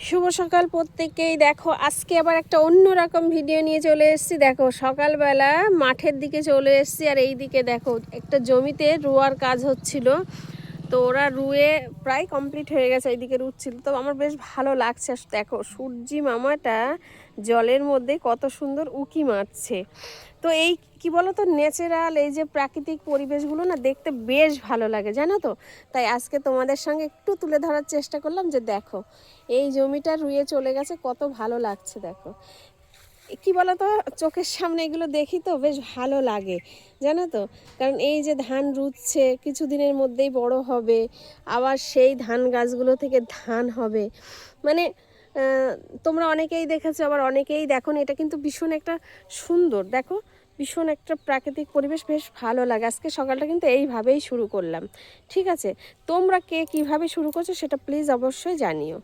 শুভ সকাল প্রত্যেককেই। দেখো আজকে আবার একটা অন্যরকম ভিডিও নিয়ে চলে এসেছি। দেখো সকালবেলা মাঠের দিকে চলে এসেছি, আর এই দিকে দেখো একটা জমিতে রোয়ার কাজ হচ্ছিল। তো ওরা রুয়ে প্রায় কমপ্লিট হয়ে গেছে, এইদিকে রুচ্ছিল। তো আমার বেশ ভালো লাগছে। দেখো সূর্যি মামাটা জলের মধ্যে কত সুন্দর উঁকি মারছে। তো এই কি বলো তো, ন্যাচারাল এই যে প্রাকৃতিক পরিবেশগুলো না দেখতে বেশ ভালো লাগে, জানো তো। তাই আজকে তোমাদের সঙ্গে একটু তুলে ধরার চেষ্টা করলাম যে দেখো এই জমিটা রুয়ে চলে গেছে, কত ভালো লাগছে। দেখো কি বলো তো, চোখের সামনে এগুলো দেখি তো বেশ ভালো লাগে, জানো তো। কারণ এই যে ধান রুচ্ছে কিছুদিনের মধ্যেই বড় হবে, আবার সেই ধান গাছগুলো থেকে ধান হবে। মানে তোমরা অনেকেই দেখেছো, আবার অনেকেই দেখো। এটা কিন্তু ভীষণ একটা সুন্দর, দেখো ভীষণ একটা প্রাকৃতিক পরিবেশ, বেশ ভালো লাগে। আজকে সকালটা কিন্তু এইভাবেই শুরু করলাম। ঠিক আছে, তোমরা কে কীভাবে শুরু করছো সেটা প্লিজ অবশ্যই জানিও।